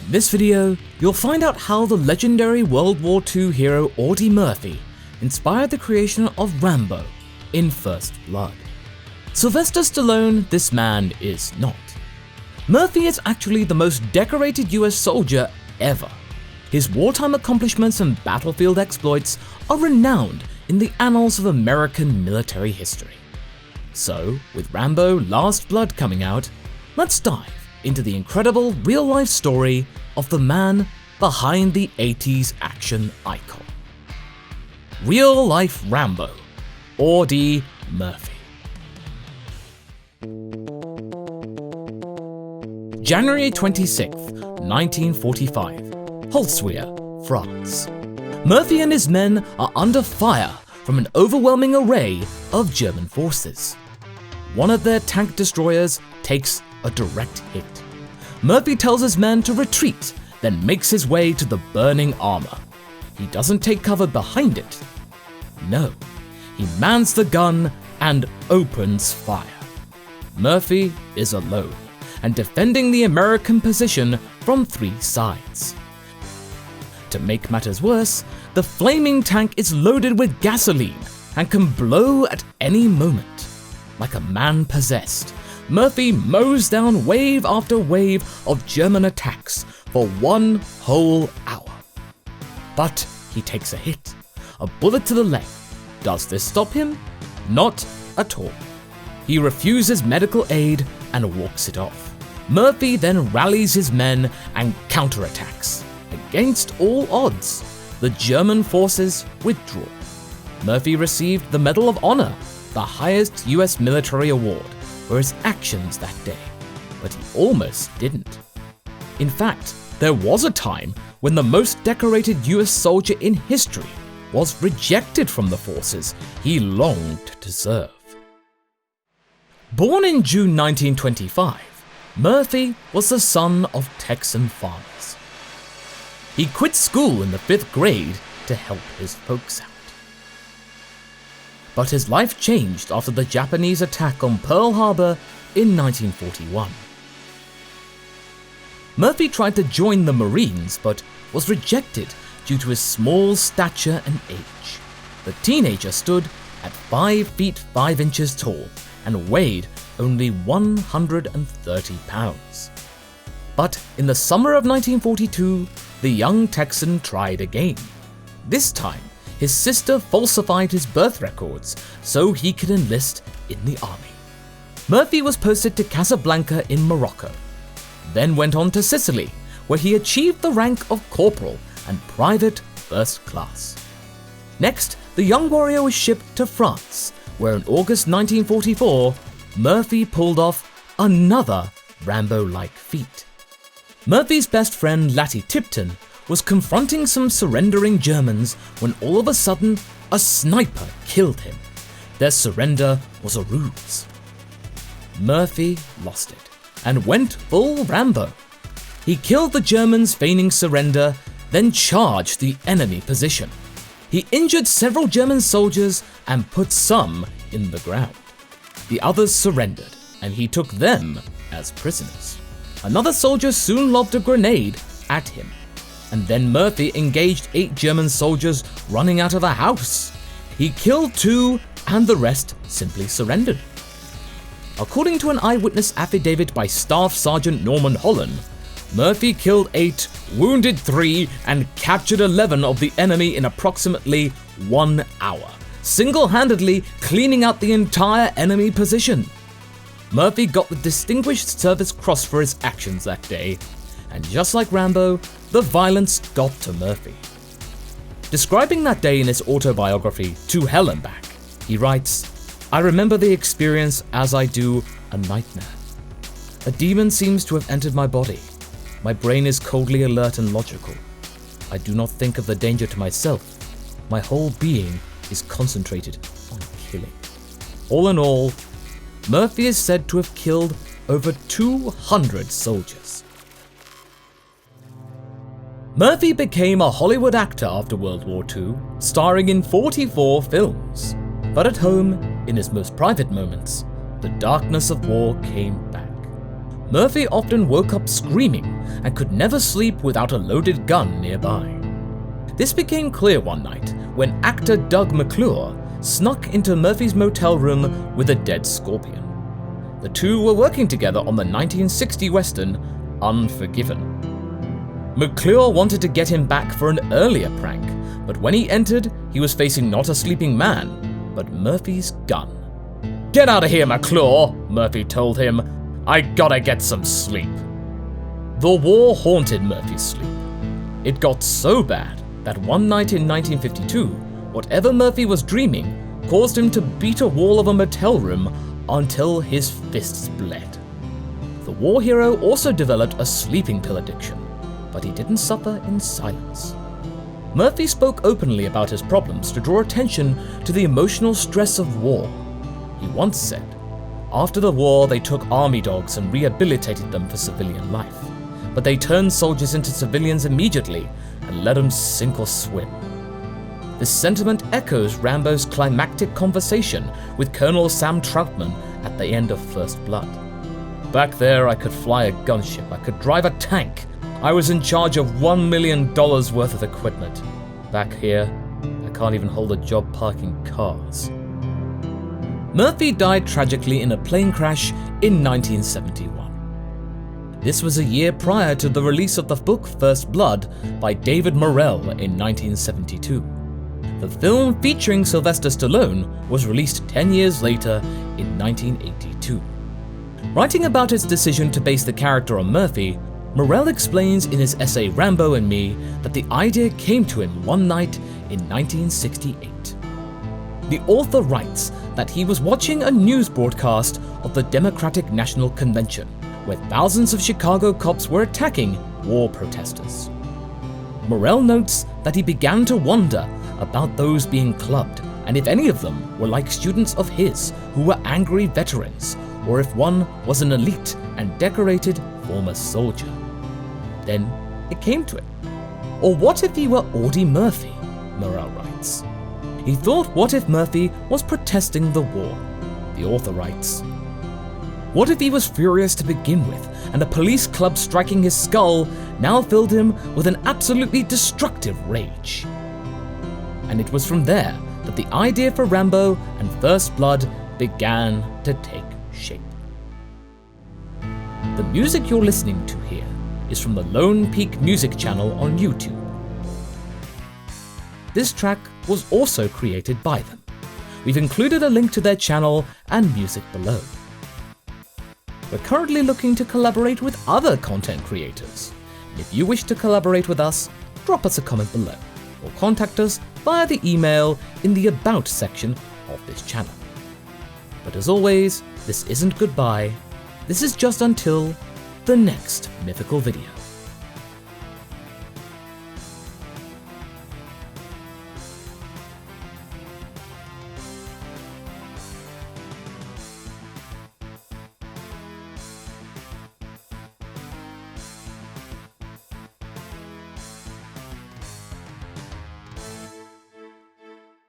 this video, you'll find out how the legendary World War II hero Audie Murphy inspired the creation of Rambo in First Blood. Sylvester Stallone, this man is not. Murphy is actually the most decorated US soldier ever. His wartime accomplishments and battlefield exploits are renowned in the annals of American military history. So, with Rambo Last Blood coming out, let's dive into the incredible real-life story of the man behind the 80s action icon. Real-life Rambo, Audie Murphy. January 26th, 1945, Holzwihr, France. Murphy and his men are under fire from an overwhelming array of German forces. One of their tank destroyers takes a direct hit. Murphy tells his men to retreat, then makes his way to the burning armor. He doesn't take cover behind it. No, he mans the gun and opens fire. Murphy is alone and defending the American position from 3 sides. To make matters worse, the flaming tank is loaded with gasoline and can blow at any moment. Like a man possessed, Murphy mows down wave after wave of German attacks for 1 whole hour. But he takes a hit, a bullet to the leg. Does this stop him? Not at all. He refuses medical aid and walks it off. Murphy then rallies his men and counterattacks. Against all odds, the German forces withdraw. Murphy received the Medal of Honor, the highest US military award, for his actions that day, but he almost didn't. In fact, there was a time when the most decorated US soldier in history was rejected from the forces he longed to serve. Born in June 1925, Murphy was the son of Texan farmers. He quit school in the 5th grade to help his folks out. But his life changed after the Japanese attack on Pearl Harbor in 1941. Murphy tried to join the Marines but was rejected due to his small stature and age. The teenager stood at 5 feet 5 inches tall and weighed only 130 pounds. But in the summer of 1942, the young Texan tried again. This time, his sister falsified his birth records so he could enlist in the army. Murphy was posted to Casablanca in Morocco, then went on to Sicily, where he achieved the rank of corporal and private first class. Next, the young warrior was shipped to France, where in August 1944, Murphy pulled off another Rambo-like feat. Murphy's best friend Lattie Tipton was confronting some surrendering Germans when all of a sudden a sniper killed him. Their surrender was a ruse. Murphy lost it and went full Rambo. He killed the Germans feigning surrender, then charged the enemy position. He injured several German soldiers and put some in the ground. The others surrendered, and he took them as prisoners. Another soldier soon lobbed a grenade at him, and then Murphy engaged 8 German soldiers running out of a house. He killed 2, and the rest simply surrendered. According to an eyewitness affidavit by Staff Sergeant Norman Holland, Murphy killed 8, wounded 3, and captured 11 of the enemy in approximately 1 hour, single-handedly cleaning out the entire enemy position. Murphy got the Distinguished Service Cross for his actions that day, and just like Rambo, the violence got to Murphy. Describing that day in his autobiography, To Hell and Back, he writes, "I remember the experience as I do a nightmare. A demon seems to have entered my body. My brain is coldly alert and logical. I do not think of the danger to myself. My whole being is concentrated on killing." All in all, Murphy is said to have killed over 200 soldiers. Murphy became a Hollywood actor after World War II, starring in 44 films. But at home, in his most private moments, the darkness of war came back. Murphy often woke up screaming and could never sleep without a loaded gun nearby. This became clear one night when actor Doug McClure snuck into Murphy's motel room with a dead scorpion. The two were working together on the 1960 western Unforgiven. McClure wanted to get him back for an earlier prank, but when he entered, he was facing not a sleeping man, but Murphy's gun. "Get out of here, McClure," Murphy told him. "I gotta get some sleep." The war haunted Murphy's sleep. It got so bad that one night in 1952, whatever Murphy was dreaming caused him to beat a wall of a motel room until his fists bled. The war hero also developed a sleeping pill addiction, but he didn't suffer in silence. Murphy spoke openly about his problems to draw attention to the emotional stress of war. He once said, "After the war, they took army dogs and rehabilitated them for civilian life, but they turned soldiers into civilians immediately and let them sink or swim." This sentiment echoes Rambo's climactic conversation with Colonel Sam Troutman at the end of First Blood. "Back there, I could fly a gunship, I could drive a tank, I was in charge of $1 million worth of equipment. Back here, I can't even hold a job parking cars." Murphy died tragically in a plane crash in 1971. This was a year prior to the release of the book First Blood by David Morrell in 1972. The film featuring Sylvester Stallone was released 10 years later in 1982. Writing about his decision to base the character on Murphy, Morrell explains in his essay Rambo and Me that the idea came to him one night in 1968. The author writes that he was watching a news broadcast of the Democratic National Convention, where thousands of Chicago cops were attacking war protesters. Morrell notes that he began to wonder about those being clubbed, and if any of them were like students of his who were angry veterans, or if one was an elite and decorated former soldier. Then it came to him. Or what if he were Audie Murphy, Morrell writes. He thought, what if Murphy was protesting the war? The author writes, what if he was furious to begin with, and a police club striking his skull now filled him with an absolutely destructive rage? And it was from there that the idea for Rambo and First Blood began to take shape. The music you're listening to here is from the Lone Peak Music channel on YouTube. This track was also created by them. We've included a link to their channel and music below. We're currently looking to collaborate with other content creators. And if you wish to collaborate with us, drop us a comment below, or contact us via the email in the About section of this channel. But as always, this isn't goodbye, this is just until the next mythical video.